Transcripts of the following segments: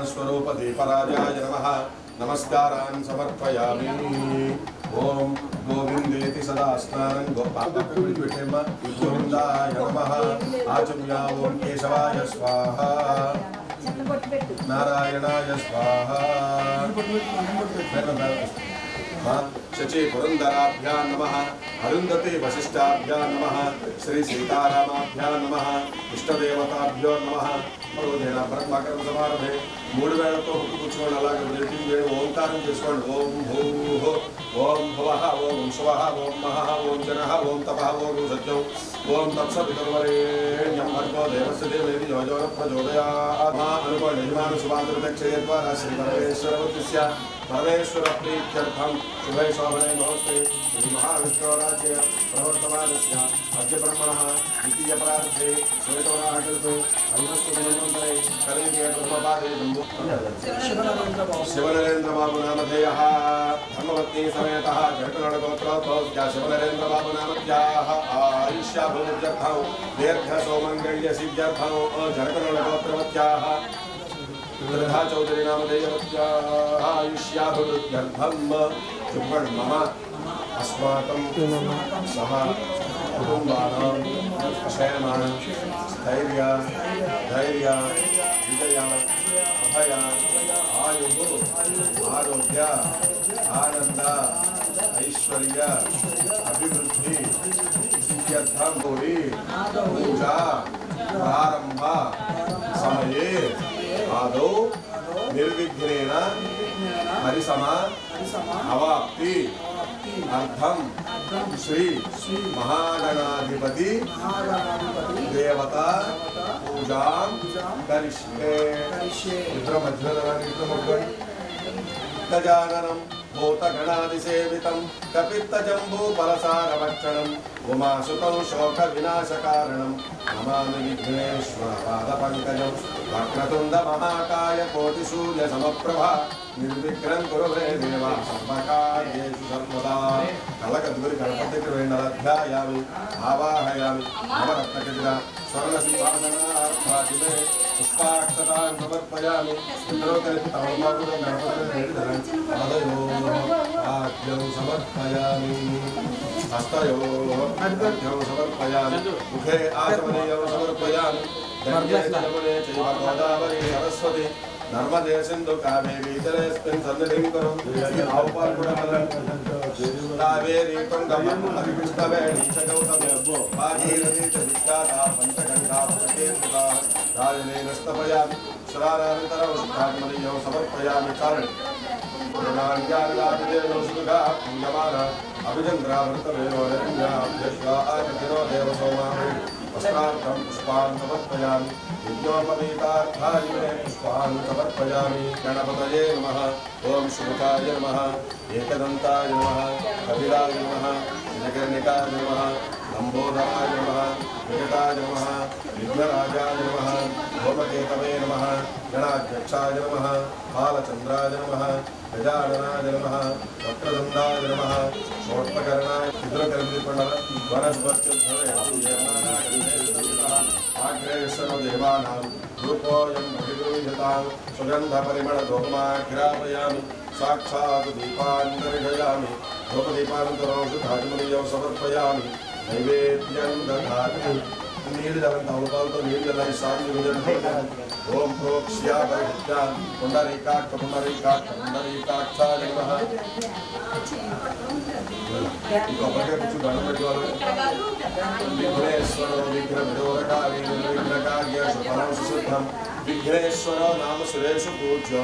स्वरूप दीपराजाय नमः नमस्कारान् समर्पयामि। ओम गोविंदेति सदा स्नानं गोविंदाय नमः आचम्या ओम केशवाय स्वाहा नारायणाय स्वाहा शची पुरंदराभ्यां नमः अरुंधति वशिष्ठाभ्यां नमः श्री सीतारामाभ्यां नमः इष्टदेवताभ्यो नमः రోజైనా బ్రహ్మకర్మ సమారంభే 3 వేళతో హుక్కు కూర్చోండి. అలాగే బ్రీతింగ్ వేడి ఓంకారం చేసుకోండి. ఓం భూః ఓం భువః ఓం స్వః ఓం మహః ఓం జనః ఓం తపః ఓం సత్యం ఓం తత్సవితుర్వరేణ్యం భర్గో దేవస్య ధీమహి ధియో యో ప్రచోదయాత్. మా అనుకోండి యజమాన శుభాదృతక్షయ ద్వారా శ్రీ పరమేశ్వరవతిస్య परमेश्वर प्रीत्यर्थम शुभे शोभने नमस्ते श्री महाविष्णुराज्य प्रवर्तमानस्य अद्य ब्रह्मणः द्वितीय प्रार्थे श्वेतवराहकल्पे अल्पस्तुतिमन्वन्तरे कलियुगे प्रथमपादे शिवनरेन्द्र बाबू नामधेयः धर्मपत्नी समेतः जटनगोत्रोद्भवत्या शिवनरेन्द्र बाबू नामध्याः आयुष्याभिवृद्ध्यर्थं दीर्घसौमङ्गल्यसिद्ध्यर्थं जटनगोत्रवत्याः प्रधा चौधरी नामधेयवत्याः आयुष्याभिवृद्ध्यर्थं जुह्वन् मम अस्माकं सह कुटुम्बानां शयनमान स्थैर्य धैर्य विजय अभय आयुः आरोग्य आनंद ऐश्वर्य अभिवृद्धि सिद्ध्यर्थं गौरी पूजा प्रारंभ समये आदौ निर्विघ्नेन हरिसमा अवाप्ति अर्थम श्री महागणाधिपति देवता पूजा करिष्ये। गजाननं भूतगणादिसेवितं कपित्तजम्बूफलसारभक्षणं उमासुतं शोकविनाशकारणं नमामि विघ्नेश्वरपादपङ्कजं वक्रतुण्डमहाकाय कोटिसूर्यसमप्रभा निर्विघ्नं कुरु मे देव सर्वकार्येषु सर्वदा। कलकद्गुरि गणपतिर्वेण्डलध्यायामि आवाहयामि नवरत्नखचिता स्वर्णसिंहासनार्थाजिमे पुष्पाक्षतां समर्पयामि। इन्द्रोकलितमौमाकृतं गणपतिर्वेण्डलं पादयोः आद्यं समर्पयामि हस्तयोः अर्घ्यं समर्पयामि मुखे आचमनीयं समर्पयामि। गङ्गे जमुने चैव गोदावरी सरस्वती नर्मदे सिन्धु कावेरी जलेऽस्मिन् सन्निधिं कुरु। कावेरी तुङ्गभद्रकृष्णवेणी च गौतमी भागीरथी च विख्याता पञ्चगङ्गा प्रकीर्तिता राजनेन स्तपयामि। स्नानानन्तरं शुद्धात्मनीयं समर्पयामि चारणे अभिचन्द्रावृतवेणोरण्याभ्यश्वादिनो देवसोमामि वस्त्रार्थं पुष्पान् समर्पयामि। यज्ञोपवीतार्थाय मे पुष्पान् समर्पयामि। गणपतये नमः। ओम शुभकाय नमः एकदन्ताय नमः कपिलाय नमः जगन्निकाय नमः लम्बोदराय नमः विकटाय नमः विघ्नराजाय नमः भौमकेतवे नमः गणाध्यक्षाय नमः बालचन्द्राय नमः गजाननाय नमः वक्रतुण्डाय नमः षोडशकर्णाय रुद्रकर्णिपण्डव आग्रेश्वरदेवानां रूपोऽयं प्रतिगृह्यतां सुगन्धपरिमळधूपमाघ्रापयामि। साक्षात् दीपान् दर्शयामि। धूपदीपानन्तरं शुद्धात्मनीयं समर्पयामि। नैवेद्यं ददामि। నీళ్ళని తమలపాలతో నీళ్ళని సాగి ఓం ప్రోక్ష్యాపరిహిత్యా పుండరీకాక్ష పుండరీకాక్ష పుండరీకాక్షాయ నమః. కొబ్బరికాయ కూర్చు దండం పెట్టుకోవాలి. విఘ్నేశ్వరో విఘ్నవిదోరకారి నిర్విఘ్నకార్య శుభం సుశుద్ధం విఘ్నేశ్వరో నామ సురేషు పూజ్య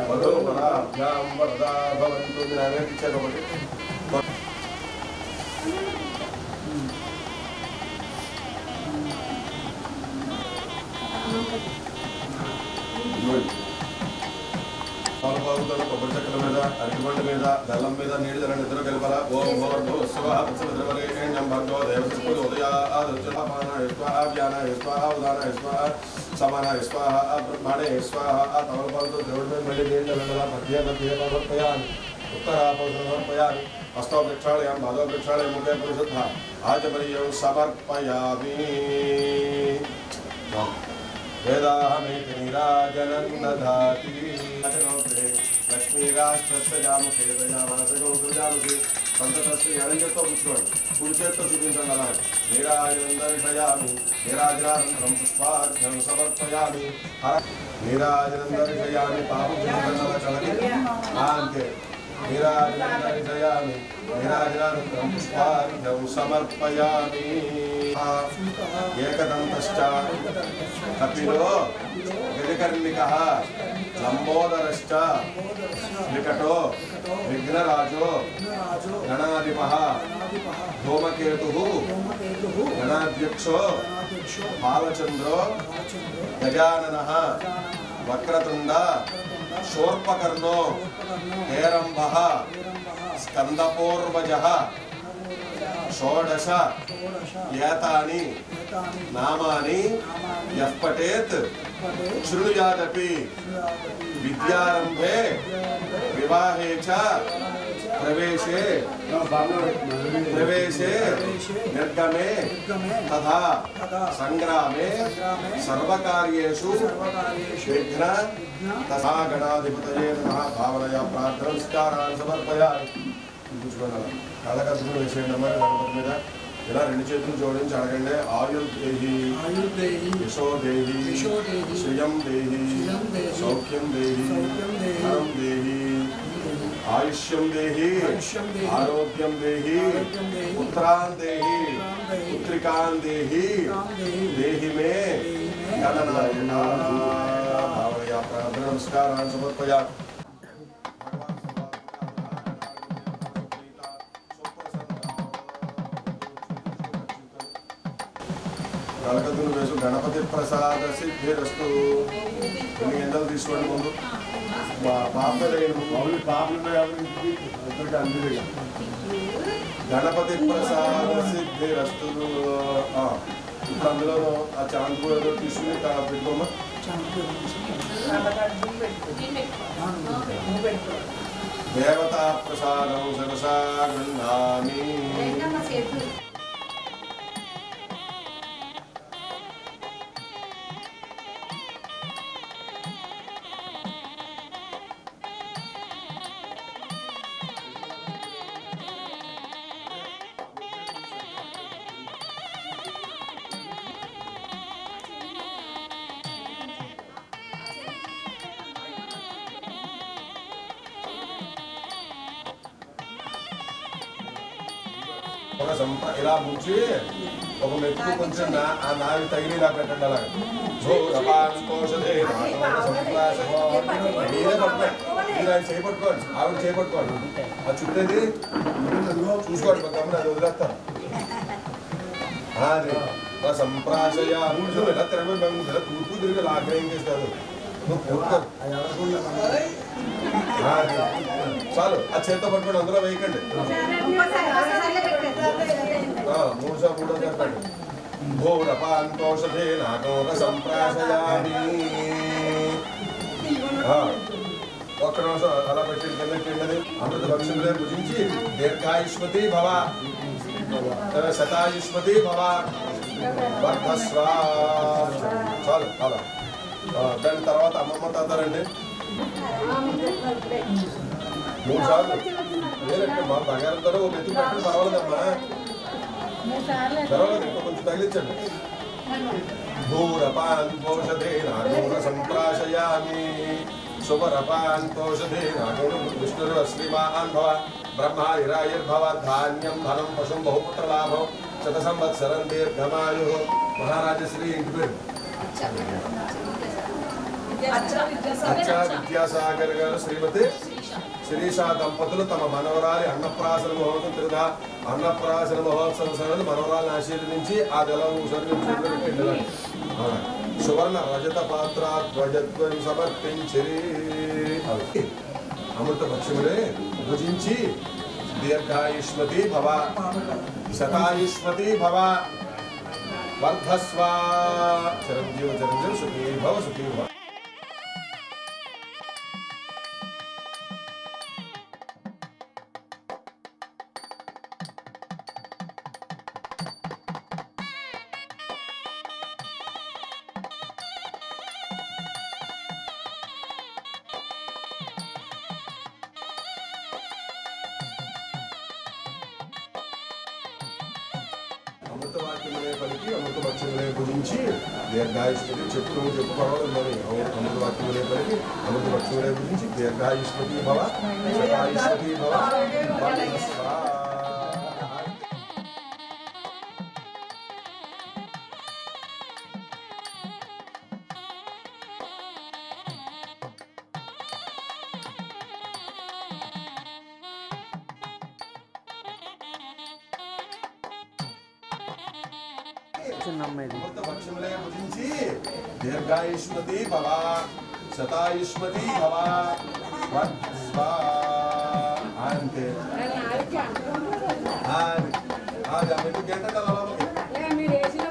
వధూవరాభ్యాం వరదా భవంతు. నైవేద్యం ఒకటి పాలపాకులను కొబ్బరి చెక్కల మీద అరటిపండు మీద బెల్లం మీద నీళ్ళు నిద్ర కలిపల. ఓం భూర్భువస్సువః భర్గో దేవస్య ఉదయాదిత్యపానాయ స్వాహ వ్యానాయ స్వాహ ఉదానాయ స్వాహ సమానాయ స్వాహ బ్రహ్మణే స్వాహ. ఆ తమలపాకులతో దేవుడి మీద మళ్ళీ నీళ్ళు మధ్య మధ్య సమర్పయామి. उत्तरापौषधं समर्पयामि। हस्तो प्रक्षालयामि पादौ प्रक्षालयामि मुखे परिशुद्धः आचमनीयं समर्पयामि। वेदाहमेति नीराजनं दधाति लक्ष्मीराष्ट्रस्यामुखे दयामासगौ सृजामसि संततस्य ఎడం చేత్తో కూర్చోండి కుడి చేత్తో చూపించండి అలాగే నీరాజనం దర్శయామి నీరాజనానంతరం పుష్పార్ఘ్యం సమర్పయామి నీరాజనం దర్శయామి పాపభూషణల చలకి అంతే నీరాజనం దర్శయామి నీరాజనానంతరం పుష్పార్ఘ్యం సమర్పయామి ఏకదంతశ్చ కపిలో గజకర్ణికః లంబోదరశ్చ నికటో విఘ్నరాజో గణాధిపః ధూమకేతుః గణాధ్యక్షో బాలచంద్రో గజాననః వక్రతుండ శూర్పకర్ణో హేరంబః స్కందపూర్వజః షోడశ ఏతాని నామాని యః పఠేత్ శృణుయాదపి విద్యారంభే వివాహే చ ప్రవేశే నిర్గమే తథా సంగ్రామే సర్వకార్యేషు విఘ్న తథా గణాధిపతయే నమః భావనయా ప్రార్థనస్కారాన్ సమర్పయామి. కళకత్తులు వేసేయండి అమ్మా గణపతి మీద. ఇలా రెండు చేతులు జోడించి అడగండి. ఆయుర్దేహి యశోదేహి శ్రియం దేహి సౌఖ్యం దేహి ధనం దేహి ఆయుష్యం దేహి ఆరోగ్యం దేహి పుత్రాన్ దేహి పుత్రికాన్ దేహి దేహి మే గణనాయక భావనయా ప్రార్థన నమస్కారాన్ సమర్పయామి. కలకత్తులు వేసు గణపతి ప్రసాద సిద్ధిరస్తు. కొన్ని ఎండలు తీసుకోండి ముందు. గణపతి ప్రసాద సిద్ధిరస్తు. ఇప్పుడు అందులో ఆ చాంద్రు ఏదో తీసుకుని పెట్టుకోమా. దేవతా ప్రసాదం శిరసా గృహ్ణామి. ఇలా ముంచి ఒక మెతుకు కొంచెం ఆ నావి తగిలిలా పెట్టండి. అలాగే మీరే పట్టుకోండి. మీరు ఆయన చేపట్టుకోండి, ఆవిడ చేపట్టుకోండి. ఆ చుట్టేది చూసుకోండి. గమని అది వదిలేస్తాను. అది సంప్రాశయ ఇలా తిరగ ఇలా తూర్పు తిరిగి ఆగ్రహం చేస్తారు. చాలు. ఆ చేతితో పట్టుకోండి, అందులో వేయకండి. మూడోసారి చెప్పండి. ఘోరపాంతోషధే నాగోగ సంప్రాశయామి. ఒక్క నిమిషం అలా పెట్టి కిందకి అమృత భక్షులే భుజించి దీర్ఘాయుష్మతి భవ శతాయుష్మతి భవ వర్ధస్వ. చాలు అలా. దాని తర్వాత అమ్మమ్మ తాతారండి 3 సార్లు. లేదంటే మా బంగారం ధర ఒక ఎత్తు పెట్టండి, పర్వాలేదమ్మా. పర్వాలేదు, ఇంకా కొంచెం తగిలించండి. భూరపాంతోషధే నాగోర సంప్రాశయామి. శుభరపాంతోషధే నాగోర విష్ణుర్వశ్రీమాన్ భవ బ్రహ్మాయురాయుర్భవ ధాన్యం ధనం పశుం బహుపుత్రలాభం శత సంవత్సరం దీర్ఘమాయు. మహారాజశ్రీ ఇంటి పేరు అచ్చా విద్యాసాగర్ గారు శ్రీమతి శిరీషా దంపతులు తమ మనవరాలి అన్నప్రాసన మహోత్సవం తిరుగా అన్నప్రాసన మహోత్సవం సమయంలో మనవరాలను ఆశీర్వదించి ఆ పెట్టింది. సువర్ణ రజత పాత్ర ధ్వజత్వం సమర్పించి అమృత భక్ష్యములే భుజించి దీర్ఘాయుష్మతి భవ శతాయుష్మతి భవ వర్ధస్వ. చిరంజీవ చిరంజీవ సుఖీ భవ సుఖీ భవ. అమృతవాక్యములే పలికి అమృతవచములే భుజించి దీర్ఘాయుష్మతి చెప్పు నువ్వు చెప్పు పర్వాలేదు మరి అమృతవాక్యములే పలికి అమృతవచములే భుజించి దీర్ఘాయుష్మతి భవ శతాయుష్మతి భవ అమృతవచములే భుజించి దీర్ఘాయుష్మతి భవ శతాయుష్మతి భవ అంతే అది మీకు గంట మీరు వేసిన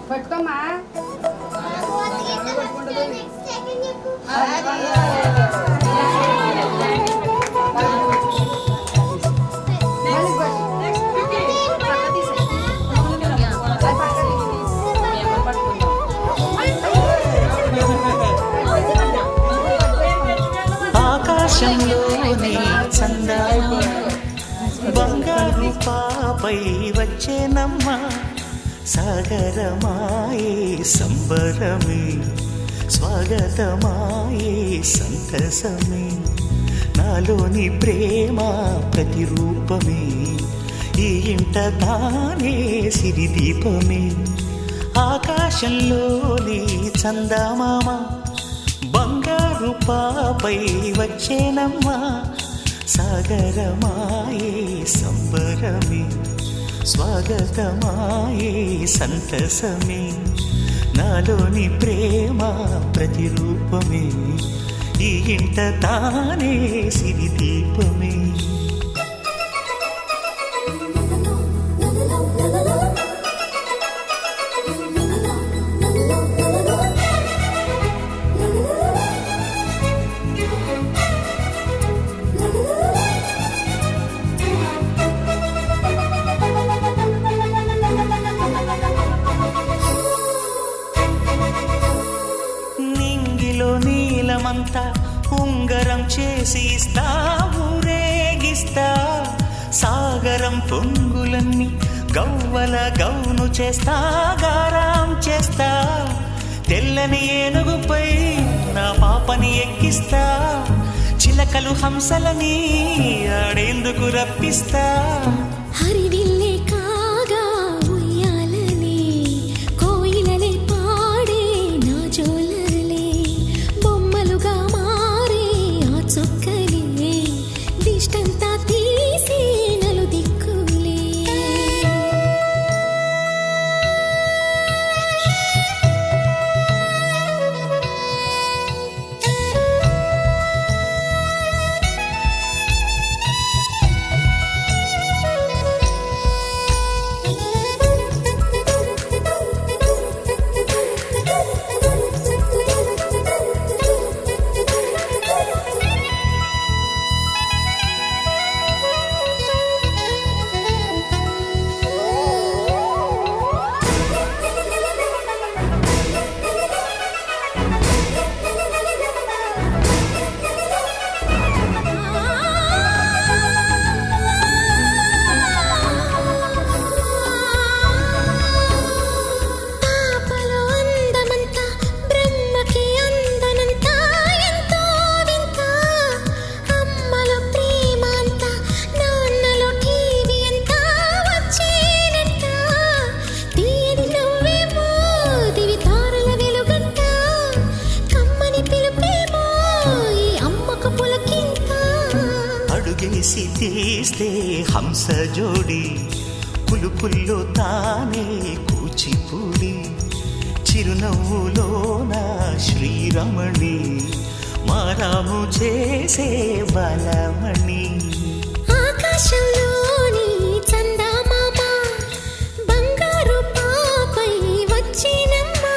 పట్టుకోమా ఆకాశంలోనే చందమామ బంగారు పాపై వచ్చేనమ్మ సాగరమాయే సంబరమే స్వాగతమాయే సంతసమే నాలోని ప్రేమ ప్రతిరూపమే ఈ ఇంట తానే సిరిదీపమే ఆకాశంలోని చందమామ బంగారు పాపై వచ్చేనమ్మా సాగరమాయే సంబరమే స్వాగతమాయే సంతసమే నాలోని ప్రేమ ప్రతిరూపమే ఈ ఇంట తానే సిరిదీపమే నీలమంతా ఉంగరం చేసి ఇస్తా ఊరేగిస్తా సాగరం పొంగులన్నీ గవ్వల గౌను చేస్తా గారాం చేస్తా తెల్లని ఏనుగుపై నా పాపని ఎక్కిస్తా చిలకలు హంసలని ఆడేందుకు రప్పిస్తా హరివిల్లే కాగా ఉయ్యాలనే కోయిలనే పాడే నా జోలలే బొమ్మలుగా మారే ఆ చుక్కలే దిష్టంతా తీసి నలు దిక్కులే అడుగేసి తీస్తే హంస జోడి పులుపుల్లో తానే కూచిపూడి చిరునవ్వులోన శ్రీరమణి మారాము చేసే బలమణి ఆకాశంలోని చందమామ బంగారు పాపై వచ్చినమ్మా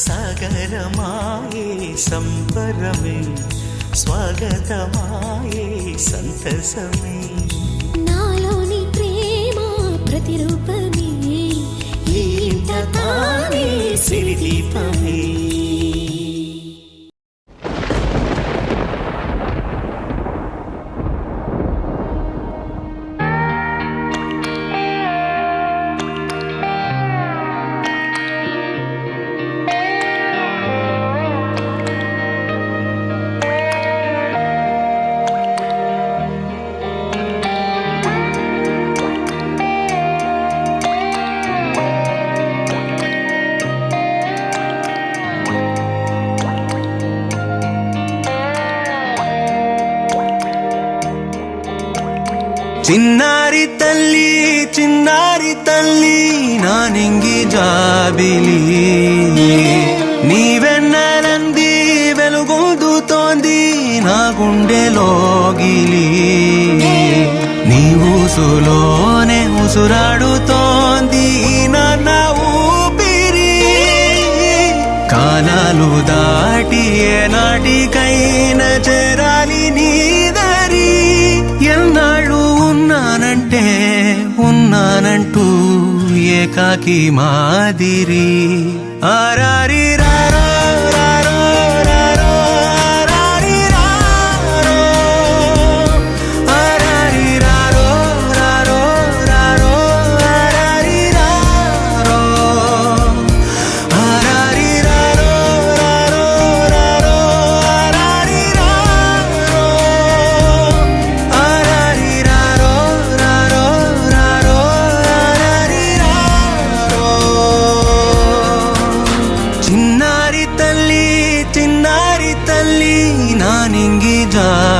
సాగరమాయే సంబరమే స్వాగతమాయే సంతసమే నాలోని ప్రేమ ప్రతిరూపమే ఈ ఇంట తానే సిరిదీపమే చిన్నారి తల్లి నా నింగి జాబిలి నీవెన్నెలంది వెలుగొందుతోంది నా గుండెలోగిలి నీ ఊసులోనే ఉసురాడుతోంది నా ఊపిరి కాలాలు దాటి ఏనాటికైనా చేరాలి నీ దరి ఎన్నాళ్ళు ఉన్నానంటూ ఏకాకి మాదిరి ఆరారి రారో రారో రారో రారి రారో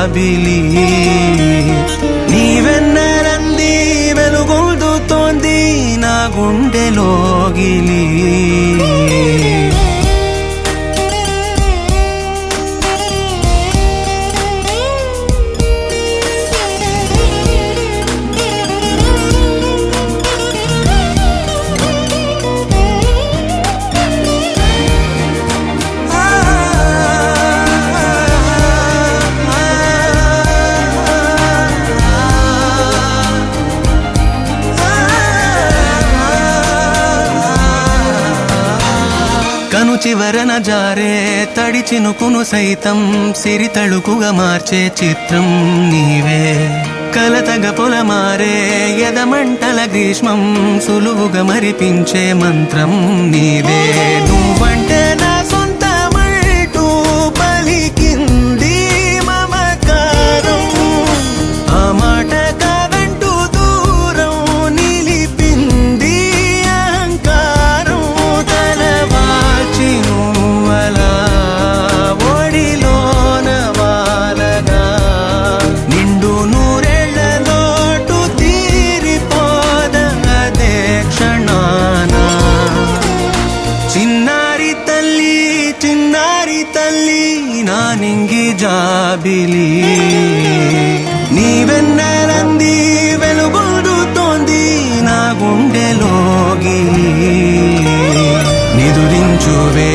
జాబిలి నీవెన్నరంది వెలుగొందుతోంది నా గుండెలోగిలి కను చివరన జారే తడి చినుకును సైతం సిరి తళుకుగా మార్చే చిత్రం నీవే కలతగ పొలమారే ఎదమంటల గ్రీష్మం సులువుగా మరిపించే మంత్రం నీవే నువ్వంటే నా సొంతమంటూ పలికింది మమకారం ఆ మాట కాదంటూ దూరం నిలిపింది అహంకారం తలవాల్చి నువ్వలా ఒడిలోన వాలగా నిండు నూరేళ్ల లోటు తీరిపోదదే క్షణానా చిన్నారి తల్లి నా నింగి జాబిలి నీవెన్నరంది వెలుగొందుతోంది నా గుండెలోగిలి నిదురించువే